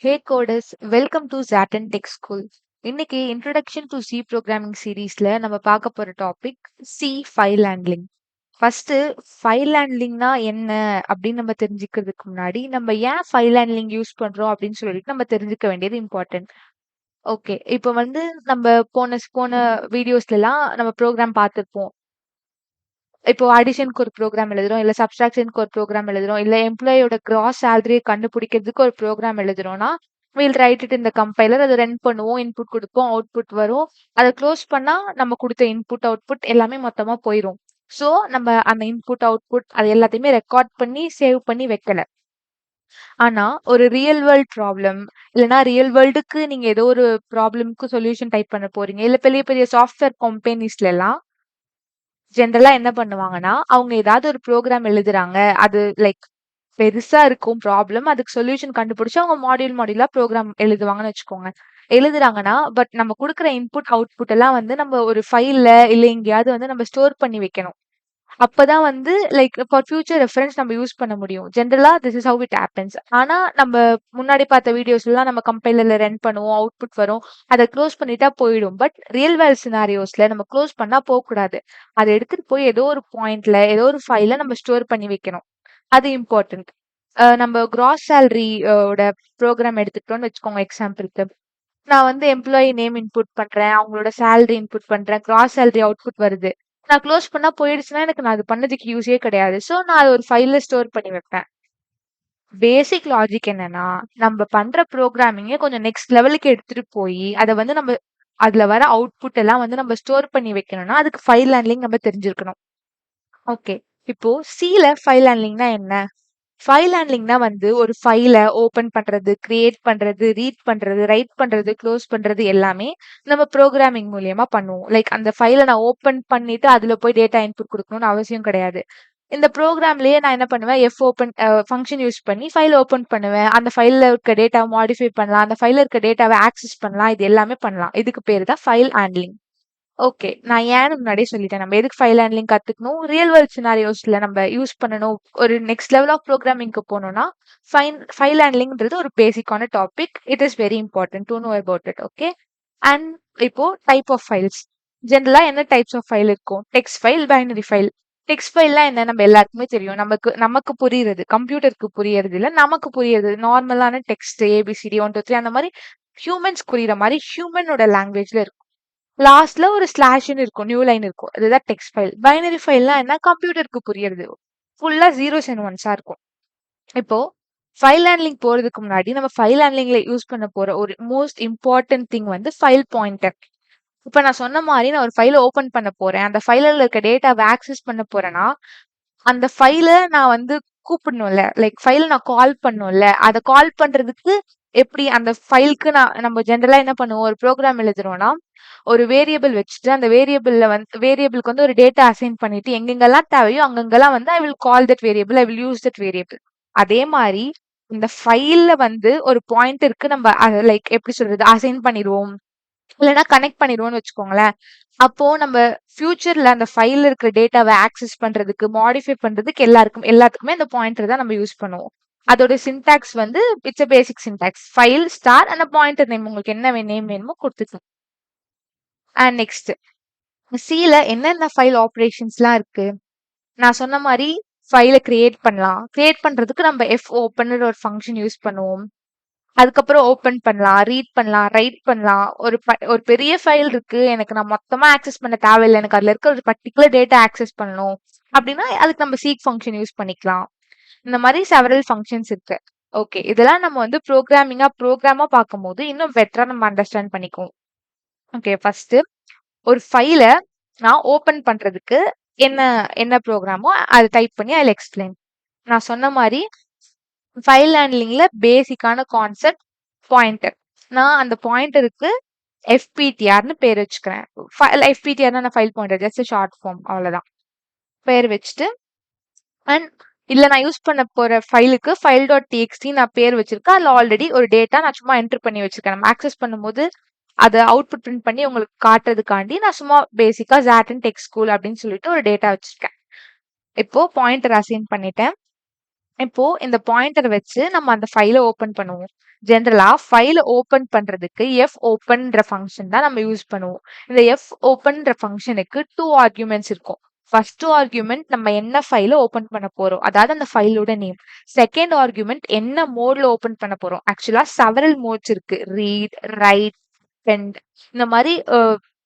Hey coders, welcome to Zatin Tech School. இன்னைக்கு introduction to C programming சீரீஸ்ல நம்ம பார்க்க போற topic C file handling. First file ஹேண்ட்லிங்னா என்ன அப்படின்னு நம்ம தெரிஞ்சுக்கிறதுக்கு முன்னாடி நம்ம ஏன் ஃபைல் ஹேண்ட்லிங் யூஸ் பண்றோம் அப்படின்னு சொல்லிட்டு நம்ம தெரிஞ்சுக்க வேண்டியது இம்பார்ட்டன்ட். ஓகே, இப்போ வந்து நம்ம போன போன வீடியோஸ்லாம் நம்ம ப்ரோக்ராம் பார்த்துருப்போம். இப்போ அடிஷனுக்கு ஒரு ப்ரோக்ராம் எழுதுறோம், இல்ல சப்ட்ராக்ஷனுக்கு ஒரு ப்ரோக்ராம் எழுதுறோம், இல்ல எம்ப்ளாயியோட கிராஸ் சேலரியை கண்டுபிடிக்கிறதுக்கு ஒரு ப்ரோக்ராம் எழுதுறோம்னா வீல் ரைட் இட் இந்த கம்பைலர், அதை ரன் பண்ணுவோம், இன்புட் கொடுப்போம், அவுட்புட் வரும். அதை க்ளோஸ் பண்ணா நம்ம கொடுத்த இன்புட் அவுட்புட் எல்லாமே மொத்தமா போயிடும். ஸோ நம்ம அந்த இன்புட் அவுட்புட் அது எல்லாத்தையுமே ரெக்கார்ட் பண்ணி சேவ் பண்ணி வைக்கல. ஆனா ஒரு ரியல் வேர்ல்ட் ப்ராப்ளம் இல்லைன்னா ரியல் வேர்ல்டுக்கு நீங்க ஏதோ ஒரு ப்ராப்ளம்க்கு சொல்யூஷன் டைப் பண்ண போறீங்க, இல்ல பெரிய பெரிய சாஃப்ட்வேர் கம்பெனிஸ்ல எல்லாம் ஜென்ரலா என்ன பண்ணுவாங்கன்னா, அவங்க ஏதாவது ஒரு ப்ரோகிராம் எழுதுறாங்க. அது லைக் பெருசா இருக்கும் ப்ராப்ளம். அதுக்கு சொல்யூஷன் கண்டுபிடிச்சு அவங்க மாடியூலா ப்ரோகிராம் எழுதுவாங்கன்னு வச்சுக்கோங்க. எழுதுறாங்கன்னா, பட் நம்ம குடுக்குற இன்புட், அவுட்புட் எல்லாம் வந்து நம்ம ஒரு ஃபைல்ல இல்ல எங்கேயாவது வந்து நம்ம ஸ்டோர் பண்ணி வைக்கணும். அப்பதான் வந்து லைக் ஃபார் ஃபியூச்சர் ரெஃபரன்ஸ் நம்ம யூஸ் பண்ண முடியும். ஜென்ரலா this is how it happens. ஆனா நம்ம முன்னாடி பார்த்த வீடியோஸ்லாம் நம்ம கம்பைலர்ல ரன் பண்ணுவோம், அவுட்புட் வரும். அத க்ளோஸ் பண்ணிட்டா போயிடும். பட் ரியல் வேர்ல்ட் சினாரியோஸ்ல நம்ம க்ளோஸ் பண்ணா போக்கூடாது. அத எடுத்துட்டு போய் ஏதோ ஒரு பாயிண்ட்ல, ஏதோ ஒரு ஃபைல்ல நம்ம ஸ்டோர் பண்ணி வைக்கணும். அது இம்பார்ட்டன்ட். நம்ம கிராஸ் சேலரி ஓட ப்ரோக்ராம் எடுத்துக்கிட்டோம்னு வச்சுக்கோங்க எக்ஸாம்பிளுக்கு. நான் வந்து எம்ப்ளாயி நேம் இன்புட் பண்றேன், அவங்களோட சேலரி இன்புட் பண்றேன், கிராஸ் சேலரி அவுட்புட் வருது. நான் க்ளோஸ் பண்ணா போயிடுச்சுன்னா எனக்கு நான் அது பண்ணதுக்கு யூஸே கிடையாது. ஸோ நான் அது ஒரு ஃபைல்ல ஸ்டோர் பண்ணி வைப்பேன். பேசிக் லாஜிக் என்னன்னா, நம்ம பண்ற ப்ரோகிராமிங்க கொஞ்சம் நெக்ஸ்ட் லெவலுக்கு எடுத்துட்டு போய் அத வந்து நம்ம அதுல வர அவுட்புட் எல்லாம் வந்து நம்ம ஸ்டோர் பண்ணி வைக்கணும்னா அதுக்கு ஃபைல் ஹேண்ட்லிங் நம்ம தெரிஞ்சிருக்கணும். ஓகே. இப்போ சில ஃபைல் ஹேண்ட்லிங்னா என்ன? ஃபைல் ஹேண்ட்லிங்னா வந்து ஒரு ஃபைல ஓப்பன் பண்றது, கிரியேட் பண்றது, ரீட் பண்றது, ரைட் பண்றது, க்ளோஸ் பண்றது எல்லாமே நம்ம ப்ரோகிராமிங் மூலியமா பண்ணுவோம். லைக் அந்த ஃபைல நான் ஓப்பன் பண்ணிட்டு அதுல போய் டேட்டா இன்புட் குடுக்கணும்னு அவசியம் கிடையாது. இந்த ப்ரோகிராம்லயே நான் என்ன பண்ணுவேன், எஃப் ஓப்பன் ஃபங்ஷன் யூஸ் பண்ணி ஃபைல் ஓப்பன் பண்ணுவேன். அந்த ஃபைல்ல இருக்க டேட்டாவ மாடிஃபை பண்ணலாம். அந்த ஃபைல்ல இருக்க டேட்டாவ ஆக்சஸ் பண்ணலாம். இது எல்லாமே பண்ணலாம். இதுக்கு பேரு தான் ஃபைல் ஹேண்ட்லிங். ஓகே. நான் ஏன்னு முன்னாடியே சொல்லிட்டேன். நம்ம எதுக்கு ஃபைல் ஹேண்ட்லிங் கத்துக்கணும்? ரியல் வேர்ல்ட் சினாரியோஸ்ல நம்ம யூஸ் பண்ணணும். ஒரு நெக்ஸ்ட் லெவல் ஆஃப் ப்ரோகிராமிங்க்கு போனோம்னா, ஃபைல் ஹேண்ட்லிங்ன்றது ஒரு பேசிக்கான topic. It is very important to know about it. Okay. And இப்போ டைப் ஆஃப் ஃபைல்ஸ். ஜென்ரலா என்ன டைப்ஸ் ஆஃப் ஃபைல் இருக்கும்? Text file, binary file. Text ஃபைல்லாம் என்ன நம்ம எல்லாருக்குமே தெரியும். நமக்கு நமக்கு புரியுறது. கம்ப்யூட்டருக்கு புரியறது இல்ல. நமக்கு புரியுறது. நார்மலான டெக்ஸ்ட் ஏபிசிடி 1 2 3 அந்த மாதிரி ஹியூமன்ஸ் புரியுற மாதிரி ஹியூமனோட லாங்குவேஜ்ல இருக்கும். லாஸ்ட்ல ஒரு ஸ்லாஷ்ன்னு இருக்கும். நியூ லைன் இருக்கும். அதுதான் டெக்ஸ்ட் ஃபைல். பைனரி ஃபைல்னா என்ன? கம்ப்யூட்டருக்கு புரியுறது. ஃபுல்லா ஜீரோஸ் அண்ட் ஒன்ஸா இருக்கும். இப்போ ஃபைல் ஹேண்ட்லிங் போறதுக்கு முன்னாடி நம்ம ஃபைல் ஹேண்ட்லிங்ல யூஸ் பண்ண போற ஒரு மோஸ்ட் இம்பார்ட்டன்ட் திங் வந்து ஃபைல் பாயிண்டர். இப்ப நான் சொன்ன மாதிரி நான் ஒரு ஃபைல ஓபன் பண்ண போறேன். அந்த ஃபைல்ல இருக்க டேட்டாவை ஆக்சஸ் பண்ண போறேன்னா, அந்த ஃபைல நான் வந்து கூப்பிடணும்ல. லைக் ஃபைல் நான் கால் பண்ணணும்ல. அத கால் பண்றதுக்கு எப்படி அந்த ஃபைலுக்கு நம்ம ஜெனரலா என்ன பண்ணுவோம்? ஒரு ப்ரோகிராம் எழுதுறோம்னா, ஒரு வேரியபிள் வச்சுட்டு அந்த வேரியபிளுக்கு வந்து ஒரு டேட்டா அசைன் பண்ணிட்டு எங்கெங்கெல்லாம் தேவையோ அங்கங்கெல்லாம் வந்து I will call that variable, I will use that variable. அதே மாதிரி இந்த ஃபைல்ல வந்து ஒரு பாயிண்டருக்கு நம்ம லைக் எப்படி சொல்றது? அசைன் பண்ணிடுவோம். இல்லைன்னா கனெக்ட் பண்ணிடுவோம்னு வச்சுக்கோங்களேன். அப்போ நம்ம ஃபியூச்சர்ல அந்த ஃபைல்ல இருக்கிற டேட்டாவை ஆக்சஸ் பண்றதுக்கு, மாடிஃபை பண்றதுக்கு எல்லாத்துக்குமே அந்த பாயிண்டர் தான் நம்ம யூஸ் பண்ணுவோம். அதோட சின்டாக்ஸ் வந்து it's a basic syntax. File star அந்த பாயிண்டர் நேம் உங்களுக்கு என்ன நேம் வேணுமோ கொடுத்துக்கலாம். அண்ட் நெக்ஸ்ட் சில என்னென்ன ஃபைல் ஆப்ரேஷன்ஸ்லாம் இருக்கு? நான் சொன்ன மாதிரி ஃபைலை கிரியேட் பண்ணலாம். கிரியேட் பண்றதுக்கு நம்ம எஃப் ஓப்பன் ஒரு ஃபங்க்ஷன் யூஸ் பண்ணுவோம். அதுக்கப்புறம் ஓப்பன் பண்ணலாம், ரீட் பண்ணலாம், ரைட் பண்ணலாம். ஒரு பெரிய ஃபைல் இருக்கு. எனக்கு நான் மொத்தமா ஆக்சஸ் பண்ண தேவையில்ல. எனக்கு அதுல இருக்க ஒரு பர்ட்டிகுலர் டேட்டா ஆக்சஸ் பண்ணணும். அப்படின்னா அதுக்கு நம்ம சீக் ஃபங்க்ஷன் யூஸ் பண்ணிக்கலாம். இந்த மாதிரி செவரல் ஃபங்க்ஷன்ஸ் இருக்கு. ஓகே. இதெல்லாம் நம்ம வந்து ப்ரோக்ராமா பார்க்கும்போது இன்னும் பெட்டரா நம்ம அண்டர்ஸ்டாண்ட் பண்ணிக்குவோம். ஓகே. ஃபர்ஸ்ட் ஒரு ஃபைல நான் ஓப்பன் பண்றதுக்கு என்ன என்ன ப்ரோக்ராமோ அதை டைப் பண்ணி அதில் எக்ஸ்பிளைன். நான் சொன்ன மாதிரி ஃபைல் ஹேண்ட்லிங்ல பேசிக்கான கான்செப்ட் பாயிண்டர். நான் அந்த பாயிண்டருக்கு எஃபிடிஆர்னு பேர் வச்சுக்கிறேன். எஃபிடிஆர்னா நான் file pointer just short form அவ்வளவுதான். பேர் வச்சுட்டு அண்ட் இல்ல நான் யூஸ் பண்ண போற ஃபைலுக்கு ஃபைல் டாட் டிஎக்ஸ்டி நான் பேர் வச்சிருக்கேன். அதுல ஆல்ரெடி ஒரு டேட்டா நான் சும்மா என்டர் பண்ணி வச்சிருக்கேன். நம்ம ஆக்சஸ் பண்ணும்போது அதை அவுட்புட் பிரிண்ட் பண்ணி உங்களுக்கு காட்டுறதுக்காண்டி நான் சும்மா பேசிக்கா Zatin Tech School அப்படின்னு சொல்லிட்டு ஒரு டேட்டா வச்சிருக்கேன். இப்போ பாயிண்டர் அசைன் பண்ணிட்டேன். இப்போ இந்த பாயிண்டர் வச்சு நம்ம அந்த ஃபைல ஓப்பன் பண்ணுவோம். ஜெனரலா ஃபைல ஓப்பன் பண்றதுக்கு fopenன்ற ஃபங்ஷன் தான் நம்ம யூஸ் பண்ணுவோம். இந்த fopenன்ற ஃபங்ஷனுக்கு 2 ஆர்குமென்ட்ஸ் இருக்கும். ஃபர்ஸ்ட் ஆர்குமென்ட் நம்ம என்ன ஃபைல ஓப்பன் பண்ண போறோம். அதாவது அந்த ஃபைலோட நேம். செகண்ட் ஆர்குமென்ட் என்ன மோட்ல ஓப்பன் பண்ண போறோம். ஆக்சுவலா செவரல் மோட்ஸ் இருக்கு. ரீட், ரைட், பெண்ட் இந்த மாரி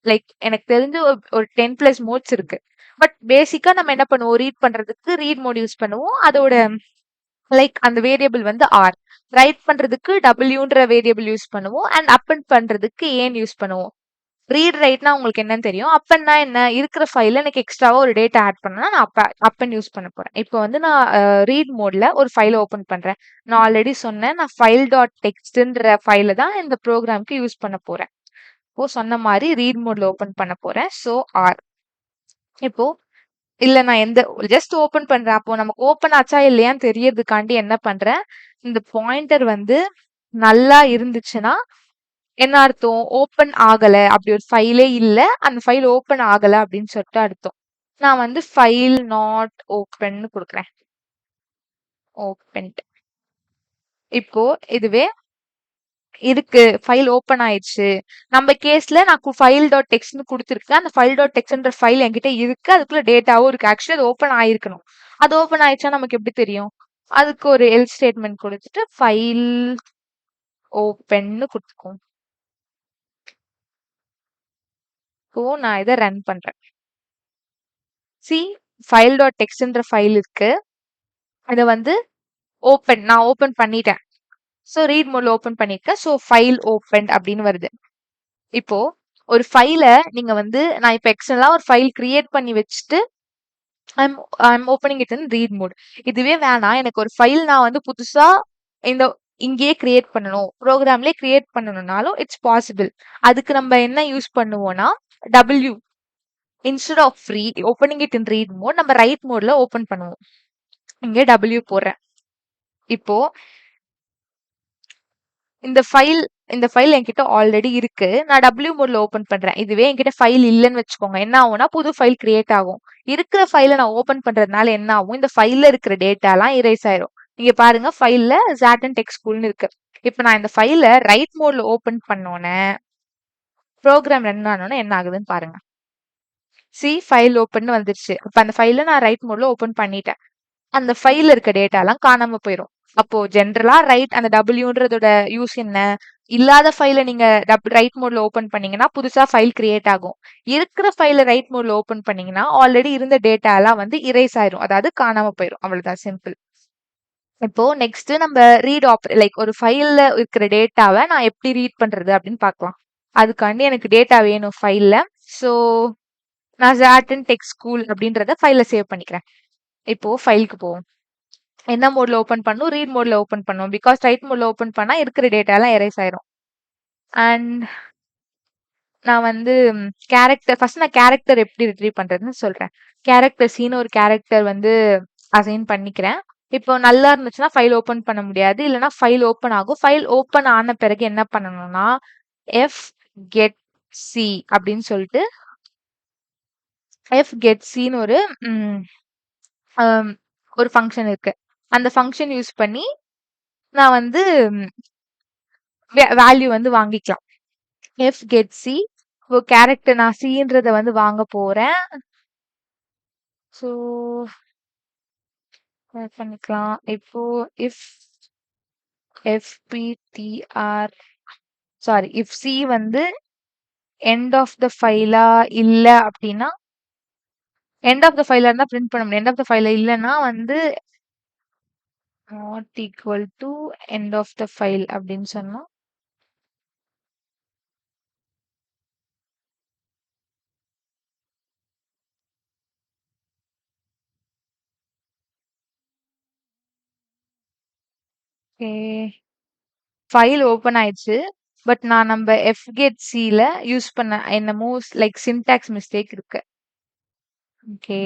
லைக் எனக்கு தெரிஞ்சு ஒரு 10 பிளஸ் மோட்ஸ் இருக்கு. பட் பேசிக்கா நம்ம என்ன பண்ணுவோம்? ரீட் பண்றதுக்கு ரீட் மோட் யூஸ் பண்ணுவோம். அதோட லைக் அந்த வேரியபிள் வந்து ஆர். ரைட் பண்றதுக்கு டபிள்யூன்ற வேரியபிள் யூஸ் பண்ணுவோம். அண்ட் அப்பன் பண்றதுக்கு ஏன் யூஸ் பண்ணுவோம். ரீட் ரைட்னா உங்களுக்கு என்னன்னு தெரியும். அப்பன்னா என்ன? இருக்கிற ஃபைல்ல எனக்கு எக்ஸ்ட்ராவா ஒரு டேட்டா ஆட் பண்ணா நான் அப்பன் யூஸ் பண்ண போறேன். இப்போ வந்து நான் ரீட் மோட்ல ஒரு ஃபைல ஓப்பன் பண்றேன். நான் ஆல்ரெடி சொன்னேன். நான் ஃபைல் டாட் டெக்ஸ்ட்ன்ற ஃபைல தான் இந்த ப்ரோக்ராம்க்கு யூஸ் பண்ண போறேன். இப்போ சொன்ன மாரி ரீட் மோட்ல ஓப்பன் பண்ண போறேன். So R. இப்போ இல்ல நான் ஜஸ்ட் ஓப்பன் பண்றேன். அப்போ நமக்கு ஓப்பன் ஆச்சா இல்லையான்னு தெரியறதுக்காண்டி என்ன பண்றேன், இந்த பாயிண்டர் வந்து நல்லா இருந்துச்சுன்னா, என்ன அர்த்தம்? ஓப்பன் ஆகல. அப்படி ஒரு ஃபைலே இல்ல. அந்த ஃபைல் ஓப்பன் ஆகல அப்படின்னு சொல்லிட்டு அர்த்தம். நான் வந்து ஃபைல் நாட் ஓப்பன்னு குடுக்குறேன். ஓப்பன்ட். இப்போ இதுவே இருக்கு. ஃபைல் ஓப்பன் ஆயிடுச்சு. நம்ம கேஸ்ல நான் ஃபைல் டாட் டெக்ஸ்ட்ன்னு குடுத்துருக்கேன். அந்த ஃபைல் டாட் டெக்ஸ்ட்ன்ற ஃபைல் என்கிட்ட இருக்கு. அதுக்குள்ள டேட்டாவும் இருக்கு. ஆக்சுவலி அது ஓப்பன் ஆயிருக்கணும். அது ஓப்பன் ஆயிடுச்சா நமக்கு எப்படி தெரியும்? அதுக்கு ஒரு எல்ஸ் ஸ்டேட்மெண்ட் குடுத்துட்டு ஃபைல் ஓப்பன்னு குடுத்துக்குவோம். இப்போ நான் இத ரன் பண்றேன். சி ஃபைல் டாட் டெக்ஸ்ட்ன்ற ஃபைல் இருக்கு. அத வந்து நான் ஓப்பன் பண்ணிட்டேன். ஸோ ரீட் மோட்ல ஓப்பன் பண்ணியிருக்கேன். ஸோ ஃபைல் ஓப்பன்ட் அப்படின்னு வருது. இப்போ ஒரு ஃபைல நீங்க வந்து நான் இப்ப எக்ஸ்டர்னலா ஒரு ஃபைல் கிரியேட் பண்ணி வச்சுட்டு I'm I'm opening it in read mode. இதுவே வேணாம். எனக்கு ஒரு ஃபைல் நான் வந்து புதுசா இந்த இங்கேயே கிரியேட் பண்ணணும். ப்ரோகிராம்லயே கிரியேட் பண்ணணும்னாலும் இட்ஸ் பாசிபிள். அதுக்கு நம்ம என்ன யூஸ் பண்ணுவோம்னா, W instead of opening it in read mode நம்ம ரைட் மோட்ல ஓப்பன் பண்ணுவோம். இங்க டபிள்யூ போடுறேன். இப்போ இந்த ஃபைல் இந்த ஃபைல் என்கிட்ட ஆல்ரெடி இருக்கு. நான் டபிள்யூ மோட்ல ஓப்பன் பண்றேன். இதுவே என்கிட்ட ஃபைல் இல்லன்னு வச்சுக்கோங்க. என்ன ஆகும்னா, புது ஃபைல் கிரியேட் ஆகும். இருக்கிற ஃபைல நான் ஓப்பன் பண்றதுனால என்ன ஆகும்? இந்த ஃபைல்ல இருக்கிற டேட்டாலாம் இரேஸ் ஆயிரும். இங்க பாருங்க ஃபைல்ல Zaten Text Schoolன்னு இருக்கு. இப்ப நான் இந்த ஃபைல ரைட் மோட்ல ஓப்பன் பண்ணோனே, ப்ரோகிராம் ரன் ஆனோனே என்ன ஆகுதுன்னு பாருங்க. ஃபைல் ஓப்பன்னு வந்துருச்சு. அப்ப அந்த ஃபைல நான் ரைட் மோட்ல ஓப்பன் பண்ணிட்டேன். அந்த ஃபைல்ல இருக்க டேட்டாலாம் காணாம போயிரும். அப்போ ஜென்ரலா அந்த டபிள்யூன்றதோட யூஸ் என்ன? இல்லாத ஃபைல நீங்க ரைட் மோட்ல ஓப்பன் பண்ணீங்கன்னா, புதுசா ஃபைல் கிரியேட் ஆகும். இருக்கிற ஃபைல ரைட் மோட்ல ஓப்பன் பண்ணீங்கன்னா, ஆல்ரெடி இருந்த டேட்டாலாம் வந்து இரேஸ் ஆயிரும். அதாவது காணாம போயிரும். அவ்வளவுதான் சிம்பிள். இப்போ நெக்ஸ்ட் நம்ம லைக் ஒரு ஃபைல்ல இருக்கிற டேட்டாவ நான் எப்படி ரீட் பண்றது அப்படின்னு பார்க்கலாம். அதுக்காண்டி எனக்கு டேட்டா வேணும் ஃபைல்ல. ஸோ நான் Zaten Text School அப்படின்றத ஃபைல்ல சேவ் பண்ணிக்கிறேன். இப்போ ஃபைலுக்கு போவோம். என்ன மோட்ல ஓப்பன் பண்ணும்? ரீட் மோட்ல ஓப்பன் பண்ணும். பிகாஸ் ரைட் மோட்ல ஓப்பன் பண்ணா இருக்கிற டேட்டா எல்லாம் எரேஸ் ஆயிரும். அண்ட் நான் வந்து ஃபர்ஸ்ட் நான் கேரக்டர் எப்படி ரிட்ரீவ் பண்றதுன்னு சொல்றேன். கேரக்டர் சின்னு ஒரு கேரக்டர் வந்து அசைன் பண்ணிக்கிறேன். இப்போ நல்லா இருந்துச்சுன்னா ஃபைல் ஓப்பன் பண்ண முடியாது. இல்லைன்னா ஃபைல் ஓப்பன் ஆகும். ஃபைல் ஓப்பன் ஆன பிறகு என்ன பண்ணணும்னா, எஃப் கெட் சி அப்படின்னு சொல்லிட்டு எஃப் கெட் சின்னு ம், ஆம், ஒரு ஃபங்க்ஷன் இருக்கு. அந்த ஃபங்க்ஷன் யூஸ் பண்ணி நான் வந்து வேல்யூ வந்து வாங்கிக்கலாம். F get C. இப்போ கேரக்டர் நான் சின்றத வந்து வாங்க போறேன். ஸோ பண்ணிக்கலாம். இப்போ இஃப் எஃப்பிடிஆர் இஃப் சி வந்து எண்ட் ஆஃப் த ஃபைலா இல்ல அப்படின்னா எண்ட் ஆஃப் த ஃபைலா இருந்தா பிரிண்ட் பண்ண முடியும். எண்ட் ஆஃப் த ஃபைல இல்லைன்னா வந்து not equal to end of the file அப்படின்னு சொன்னா ஃபைல் ஓப்பன் ஆயிடுச்சு. பட் நான் நம்ம எஃப்கெட் சில யூஸ் பண்ண என்னமோ லைக் சின்டாக்ஸ் மிஸ்டேக் இருக்கு. ஓகே.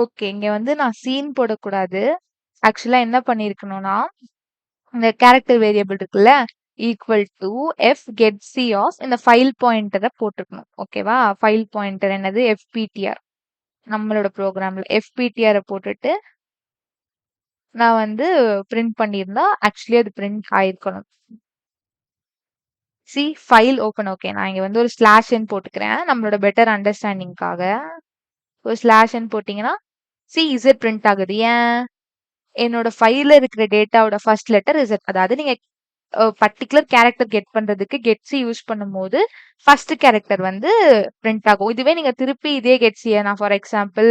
ஓகே. இங்க வந்து நான் சீன் போடக்கூடாது. ஆக்சுவலா என்ன பண்ணியிருக்கணும்னா, இந்த கேரக்டர் வேரியபிள் இருக்குல்ல, equal to F get C of இந்த ஃபைல் பாயிண்டர போட்டுக்கணும். ஓகேவா? ஃபைல் பாயிண்டர் என்னது? எஃப்பிடிஆர். நம்மளோட ப்ரோகிராம்ல எஃப்பிடிஆர போட்டுட்டு, நான் வந்து பிரிண்ட் பண்ணியிருந்தா, ஆக்சுவலி அது பிரிண்ட் ஆயிருக்கணும். C file open. ஓகே. நான் இங்க வந்து ஒரு ஸ்லாஷ் என் போட்டுக்கிறேன். நம்மளோட பெட்டர் அண்டர்ஸ்டாண்டிங்காக. ஒரு ஸ்லாஷ் என் போட்டீங்கன்னா, சி இசட் பிரிண்ட் ஆகுது. ஏன்? என்னோட ஃபைல்ல இருக்கிற டேட்டாவோட ஃபர்ஸ்ட் லெட்டர் இசட். அதாவது நீங்க பர்ட்டிகுலர் கேரக்டர் கெட் பண்றதுக்கு கெட்ஸி யூஸ் பண்ணும்போது ஃபர்ஸ்ட் கேரக்டர் வந்து பிரிண்ட் ஆகும். இதுவே நீங்க திருப்பி இதே கெட்ஸியை நான் ஃபார் எக்ஸாம்பிள்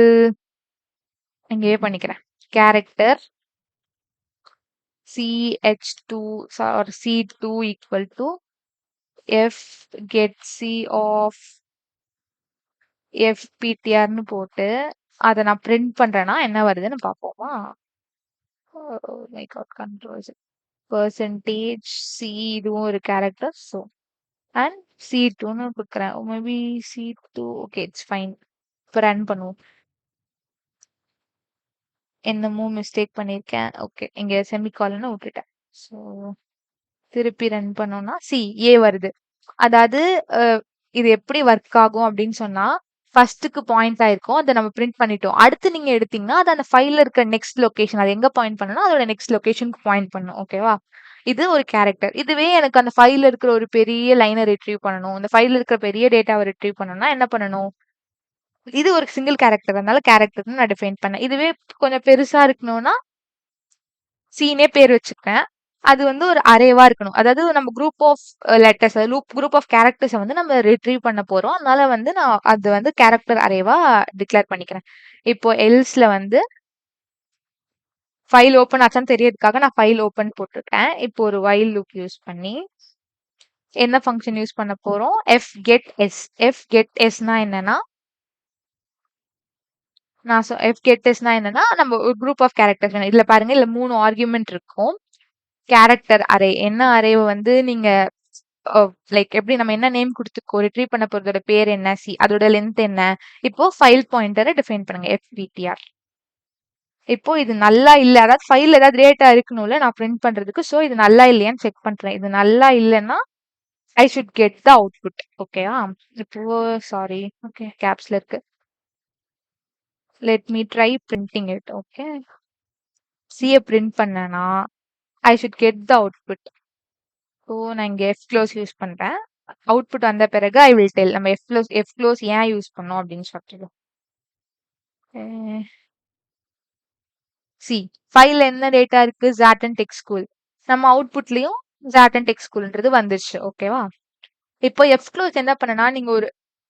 இங்கேயே பண்ணிக்கிறேன். Character ch2 or c2 equal to f get c of fptrன்னு போட்டு அதை நான் பிரிண்ட் பண்றேன்னா என்ன வருதுன்னு பார்ப்போமா? My God, control percentage c இதுவும் ஒரு கேரக்டர். ஸோ அண்ட் c2ன்னு கொடுக்குறேன். Maybe c2. Okay, it's fine. இப்போ ரன் பண்ணுவோம். என்னமோ மிஸ்டேக் பண்ணியிருக்கேன். ஓகே, இங்க செமிகாலன்னு விட்டுட்டேன். ஸோ திருப்பி ரன் பண்ணோம்னா ஏ வருது. அதாவது இது எப்படி ஒர்க் ஆகும் அப்படின்னு சொன்னா, ஃபர்ஸ்ட்டுக்கு பாயிண்ட் ஆயிருக்கும். அதை நம்ம பிரிண்ட் பண்ணிட்டோம். அடுத்து நீங்க எடுத்தீங்கன்னா அது அந்த ஃபைல்ல இருக்க நெக்ஸ்ட் லொகேஷன், அது எங்க பாயிண்ட் பண்ணணும், அதோட நெக்ஸ்ட் லொகேஷனுக்கு பாயிண்ட் பண்ணும். ஓகேவா? இது ஒரு கேரக்டர். இதுவே எனக்கு அந்த ஃபைல்ல இருக்கிற ஒரு பெரிய லைனை ரிட்ரீவ் பண்ணணும், இந்த ஃபைல்ல இருக்கிற பெரிய டேட்டாவை ரிட்ரீவ் பண்ணணும்னா என்ன பண்ணணும்? இது ஒரு சிங்கிள் கேரக்டர், அதனால கேரக்டர்னு நான் டிஃபைன் பண்ணேன். இதுவே கொஞ்சம் பெருசா இருக்கணும்னா சீனே பேர் வச்சுக்கிறேன். அது வந்து ஒரு அரேவா இருக்கணும். அதாவது நம்ம group of letters, group of கேரக்டர்ஸை வந்து நம்ம ரிட்ரீவ் பண்ண போறோம். அதனால வந்து நான் அது வந்து கேரக்டர் அரேவா டிக்ளேர் பண்ணிக்கிறேன். இப்போ எல்ஸ்ல வந்து ஃபைல் ஓப்பன் ஆச்சான்னு தெரியறதுக்காக நான் ஃபைல் ஓப்பன் போட்டிருக்கேன். இப்போ ஒரு வைல் லூப் யூஸ் பண்ணி என்ன ஃபங்க்ஷன் யூஸ் பண்ண போறோம்? F get S. F get எஸ்னா என்னன்னா, நான் எஃப் கெட் எஸ்னா என்னன்னா, நம்ம ஒரு குரூப் ஆஃப் கேரக்டர்ஸ் வேணும். இதுல பாருங்க, இதுல 3 ஆர்குமெண்ட் இருக்கும். கேரக்டர் அரே, என்ன அரேவை வந்து நீங்க லைக் எப்படி நம்ம என்ன நேம் கொடுத்துக்கோ, ரிட்ரீவ் பண்ண போறதோட பேர் என்ன, அதோட லென்த் என்ன. இப்போ ஃபைல் பாயிண்டரை டிஃபைன் பண்ணுங்க, எஃப்பிடிஆர். இப்போ இது நல்லா இல்ல, அதாவது ஃபைல் ஏதாவது டேட்டா இருக்கணும்ல நான் பிரிண்ட் பண்றதுக்கு. ஸோ இது நல்லா இல்லையான்னு செக் பண்றேன். இது நல்லா இல்லைன்னா I should get the output. ஓகேவா? இப்போ சாரி, ஓகே கேப்ஸ்ல இருக்கு. Let me try printing it. Okay, சிஏ பிரிண்ட் பண்ணனா I should get the output. So நான் இங்கே எஃப் க்ளோஸ் யூஸ் பண்றேன். அவுட்புட் வந்த பிறகு ஐ வில் டெல் நம்ம எஃப் க்ளோஸ் ஏன் யூஸ் பண்ணோம் அப்படின்னு சொல்லிட்டு. சி ஃபைல்ல என்ன டேட்டா இருக்கு? Zatin and text school. நம்ம அவுட்புட்லயும் ஜாட் அண்ட் டெக்ஸ்ட் ஸ்கூல்ன்றது வந்துருச்சு. ஓகேவா? இப்போ எஃப் க்ளோஸ் என்ன பண்ணனா, நீங்க ஒரு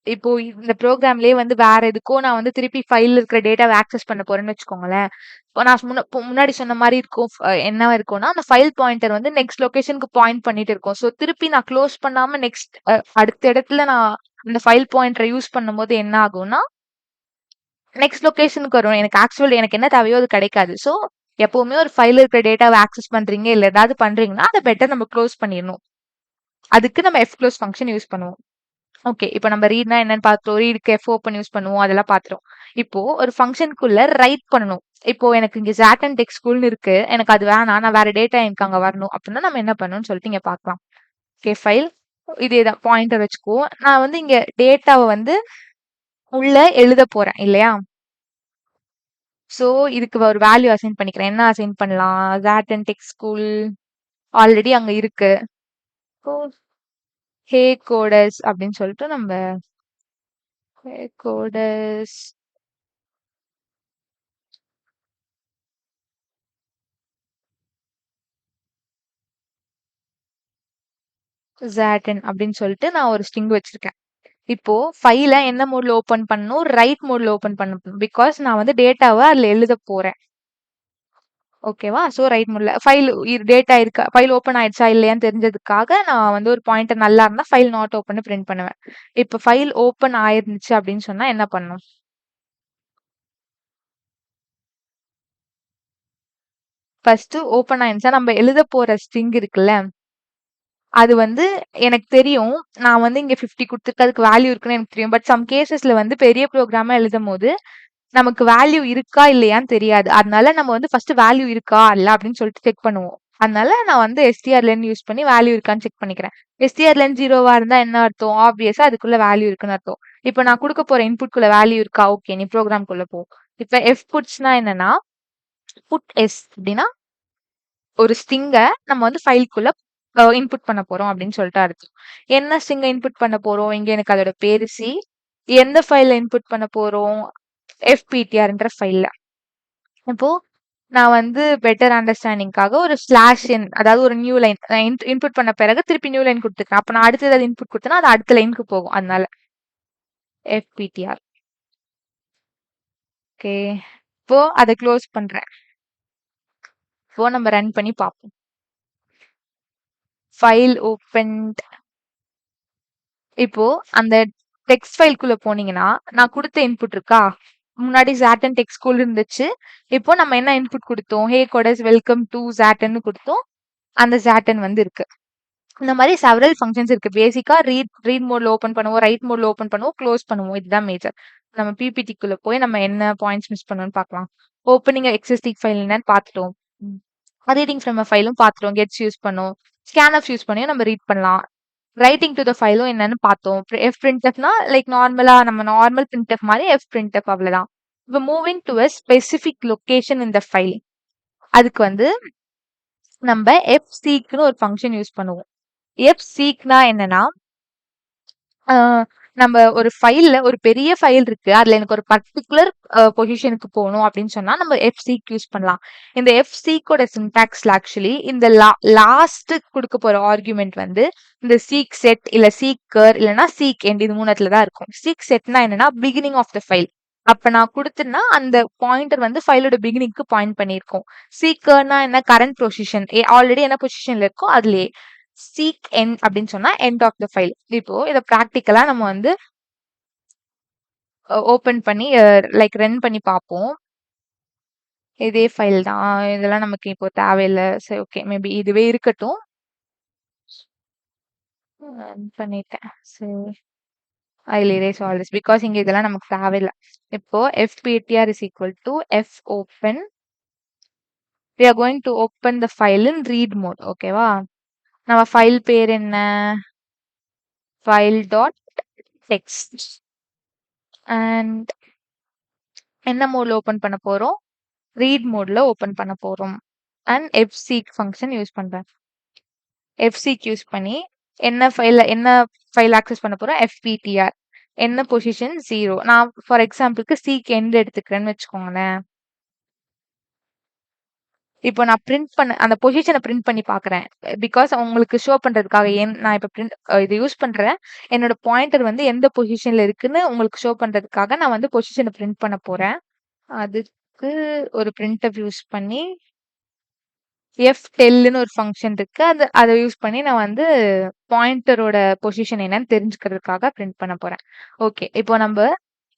இப்போ இந்த ப்ரோக்ராம்லயே வந்து வேற எதுக்கோ நான் வந்து திருப்பி ஃபைல்ல இருக்கிற டேட்டாவை ஆக்சஸ் பண்ண போறேன்னு வச்சுக்கோங்களேன். இப்போ நான் முன்னாடி சொன்ன மாதிரி இருக்கும். என்ன இருக்கும்னா, அந்த ஃபைல் பாயிண்டர் வந்து நெக்ஸ்ட் லொகேஷனுக்கு பாயிண்ட் பண்ணிட்டு இருக்கும். ஸோ திருப்பி நான் க்ளோஸ் பண்ணாம நெக்ஸ்ட் அடுத்த இடத்துல நான் அந்த ஃபைல் பாயிண்டரை யூஸ் பண்ணும்போது என்ன ஆகும்னா, நெக்ஸ்ட் லொகேஷனுக்கு வரும். எனக்கு என்ன தேவையோ அது கிடைக்காது. ஸோ எப்பவுமே ஒரு ஃபைல்ல இருக்கிற டேட்டாவை ஆக்சஸ் பண்றீங்க இல்ல ஏதாவது பண்றீங்கன்னா அதை பெட்டர் நம்ம க்ளோஸ் பண்ணிடணும். அதுக்கு நம்ம எஃப் க்ளோஸ் ஃபங்க்ஷன் யூஸ் பண்ணுவோம். ஓகே, இப்போ நம்ம ரீட்னா என்னன்னு பார்த்தோம். ரீடுக்கு எஃப் ஓப்பன் யூஸ் பண்ணுவோம், அதெல்லாம் பார்த்துரும். இப்போ ஒரு ஃபங்க்ஷனுக்குள்ள ரைட் பண்ணணும். இப்போ எனக்கு இங்க ஜாட் அண்ட் டெக்ஸ்ட் ஸ்கூல்னு இருக்கு, எனக்கு அது வேணாம், நான் வேற டேட்டா எனக்கு அங்க வரணும் அப்படின்னா நம்ம என்ன பண்ணணும்னு சொல்லிட்டு இங்க பார்க்கலாம். ஓகே, ஃபைல் இதேதான் பாயிண்டர் வச்சுக்கோ. நான் வந்து இங்க டேட்டாவை வந்து உள்ள எழுத போறேன் இல்லையா? ஸோ இதுக்கு ஒரு வேல்யூ அசைன் பண்ணிக்கிறேன். என்ன அசைன் பண்ணலாம்? ஜாட் அண்ட் டெக்ஸ்ட் ஸ்கூல் ஆல்ரெடி அங்க இருக்கு. ஹே கோடஸ் அப்படின்னு சொல்லிட்டு நம்ம கோடஸ் ஜாட்டன் அப்படின்னு சொல்லிட்டு நான் ஒரு ஸ்ட்ரிங் வச்சிருக்கேன். இப்போ ஃபைலை என்ன மோட்ல ஓபன் பண்ணணும்? ரைட் மோட்ல ஓபன் பண்ணணும். பிகாஸ் நான் வந்து டேட்டாவை அதுல எழுத போறேன். ஓகேவா? ஸோ ரைட் மோட்ல ஃபைல் டேட்டா இருக்கா, ஃபைல் ஓப்பன் ஆயிடுச்சா இல்லையான்னு தெரிஞ்சதுக்காக நான் வந்து ஒரு பாயிண்டர் நல்லா இருந்தா ஃபைல் நாட் ஓப்பன் பிரிண்ட் பண்ணுவேன். இப்போ ஃபைல் ஓப்பன் ஆயிருந்துச்சு அப்படின்னு சொன்னா என்ன பண்ணும்? ஃபர்ஸ்ட் ஓப்பன் ஆயிருந்துச்சா நம்ம எழுத போற ஸ்ட்ரிங் இருக்குல்ல, அது வந்து எனக்கு தெரியும். நான் வந்து இங்க 50 குடுத்துருக்கு, அதுக்கு வேல்யூ இருக்குன்னு எனக்கு தெரியும். பட் சம் கேசஸ்ல வந்து பெரிய ப்ரோக்ராமா எழுதும்போது நமக்கு வேல்யூ இருக்கா இல்லையான்னு தெரியாது. அதனால நம்ம வந்து ஃபர்ஸ்ட் வேல்யூ இருக்கா இல்ல அப்படின்னு சொல்லிட்டு செக் பண்ணுவோம். அதனால நான் வந்து str_len யூஸ் பண்ணி வேல்யூ இருக்கான்னு செக் பண்ணிக்கிறேன். str_len 0வா இருந்தா என்ன அர்த்தம்? ஆப்வியஸா அதுக்குள்ள வேல்யூ இருக்குன்னு அர்த்தம். இப்ப நான் குடுக்க போற இன்புட்குள்ள வேல்யூ இருக்கா? ஓகே, நீ ப்ரோகிராம்குள்ள போ. இப்ப fputs என்னன்னா, புட் s அப்படின்னா ஒரு ஸ்ட்ரிங்க நம்ம வந்து ஃபைல்குள்ள இன்புட் பண்ண போறோம் அப்படின்னு சொல்லிட்டு அர்த்தம். என்ன ஸ்ட்ரிங்க இன்புட் பண்ண போறோம்? இங்க எனக்கு அதோட பேரு சி. எந்த ஃபைல்ல இன்புட் பண்ண போறோம்? fptrன்ற ஃபைல்ல. இப்போ நான் வந்து பெட்டர் அண்டர்ஸ்டாண்டிங்காக ஒரு ஸ்லாஷ் என், அதாவது ஒரு நியூ லைன் இன்புட் பண்ண பிறகு திருப்பி நியூ லைன் கொடுத்துருக்கேன். அப்ப நான் அடுத்து ஏதாவது இன்புட் கொடுத்தேன்னா அது அடுத்த லைனுக்கு போகும். அதனால fptr. ஓகே, இப்போ அதை க்ளோஸ் பண்றேன். இப்போ நம்ம ரன் பண்ணி பார்ப்போம். File open. இப்போ அந்த டெக்ஸ்ட் ஃபைல்குள்ள போனீங்கன்னா நான் கொடுத்த இன்புட் இருக்கா? முன்னாடி ஜாட்டன் டெக்ஸ்ட் ஸ்கூல் இருந்துச்சு. இப்போ நம்ம என்ன இன்புட் கொடுத்தோம்? ஹே கோடஸ் வெல்கம் டு ஜாட்டன் கொடுத்தோம். அந்த ஜாட்டன் வந்து இருக்கு. இந்த மாதிரி செவரல் ஃபங்க்ஷன்ஸ் இருக்கு. பேசிக்கா ரீட் மோட்ல ஓப்பன் பண்ணுவோம், ரைட் மோட்ல ஓப்பன் பண்ணுவோம், க்ளோஸ் பண்ணுவோம். இதுதான் மேஜர். நம்ம பிபிடிக்குள்ள போய் நம்ம என்ன பாயிண்ட்ஸ் மிஸ் பண்ணணும்னு பார்க்கலாம். ஓப்பனிங் எக்ஸிஸ்டிங் ஃபைல் என்னன்னு பார்த்துட்டோம். ரீடிங் ஃப்ரம் அ ஃபைலும் பார்த்துட்டோம். கெட்ஸ் யூஸ் பண்ணோம். ஸ்கேன்எஃப் யூஸ் பண்ணியும் நம்ம ரீட் பண்ணலாம். ரைட்டிங் டு த ஃபைலும் என்னன்னு பார்த்தோம். printfனா லைக் நார்மலா நம்ம நார்மல் printf மாதிரி printf அவ்வளவுதான். இப்போ moving to a specific location in the file. அதுக்கு வந்து நம்ம fseekன்னு ஒரு ஃபங்க்ஷன் யூஸ் பண்ணுவோம். fseekனா என்னன்னா, நம்ம ஒரு ஃபைல்ல ஒரு பெரிய ஃபைல் இருக்கு. அதுல எனக்கு ஒரு பர்டிகுலர் பொசிஷனுக்கு போகணும் அப்படின்னு சொன்னா நம்ம fseek யூஸ் பண்ணலாம். இந்த fseekோட சின்டாக்ஸ்ல ஆக்சுவலி இந்த லாஸ்ட் கொடுக்க போற ஆர்குமெண்ட் வந்து இந்த சீக் செட் இல்ல சீக்கர் இல்லைன்னா சீக் எண்ட், இது மூணுத்துல தான் இருக்கும். சீக் செட்னா என்னன்னா பிகினிங் ஆஃப் த ஃபைல். அப்ப நான் கொடுத்தேன்னா அந்த பாயிண்டர் வந்து ஃபைலோட பிகினிங்க்கு பாயிண்ட் பண்ணியிருக்கோம். சீக்கர்னா என்ன? கரண்ட் பொசிஷன், ஆல்ரெடி என்ன பொசிஷன்ல இருக்கோ அதுலயே. சீக் எண்ட் அப்படின்னு சொன்னா எண்ட் ஆஃப் த ஃபைல். இப்போ இதை ப்ராக்டிக்கலா நம்ம வந்து ஓபன் பண்ணி லைக் ரன் பண்ணி பார்ப்போம். இதே ஃபைல் தான். இதெல்லாம் நமக்கு இப்போ தேவையில்லை. சரி, ஓகே, மேபி இதுவே இருக்கட்டும். ரன் பண்ணிட்டேன். சரி, I will erase all this because இங்க இதெல்லாம் நமக்கு தேவையில்லை. இப்போ fptr is equal to fopen. we are going to open the file in read mode. ஓகேவா? நம்ம ஃபைல் பேர் என்ன? file.text. and என்ன மோட்ல ஓபன் பண்ண போறோம்? ரீட் மோட்ல ஓபன் பண்ண போறோம். அண்ட் fseek ஃபங்க்ஷன் யூஸ் பண்றேன். fseek யூஸ் பண்ணி என்ன ஃபைல் ஆக்சஸ் பண்ண போறோம்? fptr. என்ன பொசிஷன்? 0. நான் ஃபார் எக்ஸாம்பிளுக்கு seek end எடுத்துக்கிறேன்னு வச்சுக்கோங்களேன். இப்போ நான் பிரிண்ட் பண்ண அந்த பொசிஷனை பிரிண்ட் பண்ணி பாக்குறேன். பிகாஸ் உங்களுக்கு ஷோ பண்றதுக்காக நான் இப்ப இது யூஸ் பண்றேன். என்னோட பாயிண்டர் வந்து எந்த பொசிஷன்ல இருக்குன்னு உங்களுக்கு ஷோ பண்றதுக்காக நான் வந்து பொசிஷனை பிரிண்ட் பண்ண போறேன். அதுக்கு ஒரு printf யூஸ் பண்ணி ftelன்னு ஒரு ஃபங்க்ஷன் இருக்கு. அதை யூஸ் பண்ணி நான் வந்து பாயிண்டரோட பொசிஷன் என்னன்னு தெரிஞ்சுக்கிறதுக்காக பிரிண்ட் பண்ண போறேன். ஓகே, இப்போ நம்ம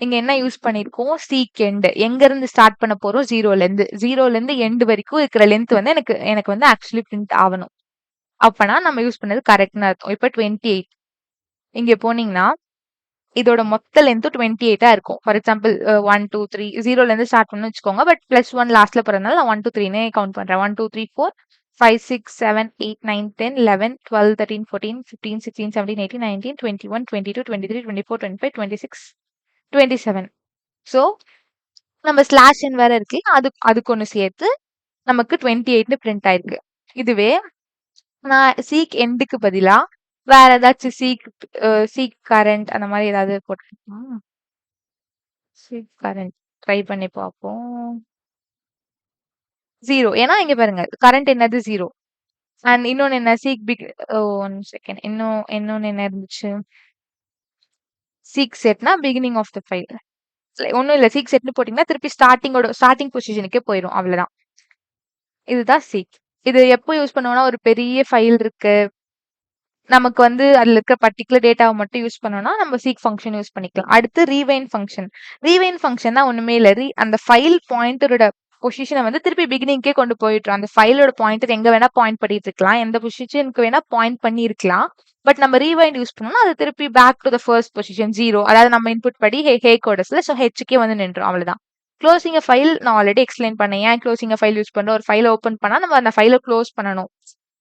இங்க என்ன யூஸ் பண்ணிருக்கோம்? Seek end. எங்க இருந்து ஸ்டார்ட் பண்ண போறோம்? ஜீரோல இருந்து எண்ட் வரைக்கும் இருக்கிற லென்த் வந்து எனக்கு வந்து ஆக்சுவலி பிரிண்ட் ஆகணும். அப்பனா நம்ம யூஸ் பண்ணது கரெக்ட்னு அர்த்தம். இப்போ 28 இங்க போனீங்கன்னா இதோட மொத்த லென்த் 28 இருக்கும். ஃபார் எக்ஸாம்பிள் 1 2 3 0ல இருந்து ஸ்டார்ட் பண்ணு வச்சுக்கோங்க. பட் +1 லாஸ்ட்ல போறதுனால நான் 1 2 3னே கவுண்ட் பண்றேன். 1 2 3 4 5 6 7 8 9 10 11 12 13 14 15 16 17 18 19 21 22 23 24 25 26 27. ஸோ நம்ம ஸ்லாஷ் n வேற இருக்கு. அதுக்கு ஒன்று சேர்த்து நமக்கு 28 பிரிண்ட் ஆயிருக்கு. இதுவே நான் சீக் எண்டுக்கு பதிலா வேற ஏதாச்சும் சீக் கரண்ட் அந்த மாதிரி ஏதாவது போட்டுருக்கோம். சீக் கரண்ட் ட்ரை பண்ணி பார்ப்போம். 0. ஏன்னா இங்க பாருங்க கரண்ட் என்னது 0. அண்ட் இன்னொன்னு என்ன? Seek big. One second. இன்னொன்னு என்ன இருந்துச்சு? சீக் செட்னா பிகினிங் ஆஃப் த ஃபைல். ஒன்றும் இல்லை, சீக் செட்னு போட்டிங்கன்னா திருப்பி ஸ்டார்டிங் பொசிஷனுக்கே போயிடும். அவ்வளவுதான். இதுதான் சீக். இது எப்போ யூஸ் பண்ணுவோம்னா ஒரு பெரிய ஃபைல் இருக்கு, நமக்கு வந்து அதுல இருக்க பர்டிகுலர் டேட்டாவை மட்டும் யூஸ் பண்ணோம்னா நம்ம சீக் ஃபங்க்ஷன் யூஸ் பண்ணிக்கலாம். அடுத்து ரீவைண்ட் ஃபங்க்ஷன். ரீவைண்ட் ஃபங்க்ஷன் தான் ஒண்ணுமே இல்லை. அந்த ஃபைல் பாயிண்டரோட பொசிஷனை வந்து திருப்பி பிகினிங்கே கொண்டு போயிட்டோம். அந்த ஃபைலோட பாயிண்டர் எங்க வேணா பாயிண்ட் பண்ணிட்டு இருக்கலாம், எந்த பொசிஷனுக்கு வேணா பாயிண்ட் பண்ணி இருக்கலாம். பட் நம்ம ரீவைண்ட் யூஸ் பண்ணோம்னா அது திருப்பி back to the first position 0. அதாவது நம்ம இன்புட் படி ஹே கோடஸ்ல ஸோ ஹெச்சுக்கே வந்து நின்றோம். அவ்வளவுதான். க்ளோசிங் அ ஃபைல் நான் ஆல்ரெடி எக்ஸ்பிளைன் பண்ணேன். ஏன் க்ளோசிங் அ ஃபைல் யூஸ் பண்றோம்? ஒரு ஃபைல ஓப்பன் பண்ணா நம்ம அந்த ஃபைல க்ளோஸ் பண்ணணும்.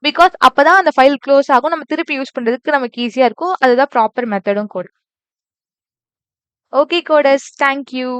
பிகாஸ் அப்பதான் அந்த ஃபைல் க்ளோஸ் ஆகும். நம்ம திருப்பி யூஸ் பண்றதுக்கு நமக்கு ஈஸியா இருக்கும். அதுதான் ப்ராப்பர் மெத்தடும் கூட. Okay coders. Thank you.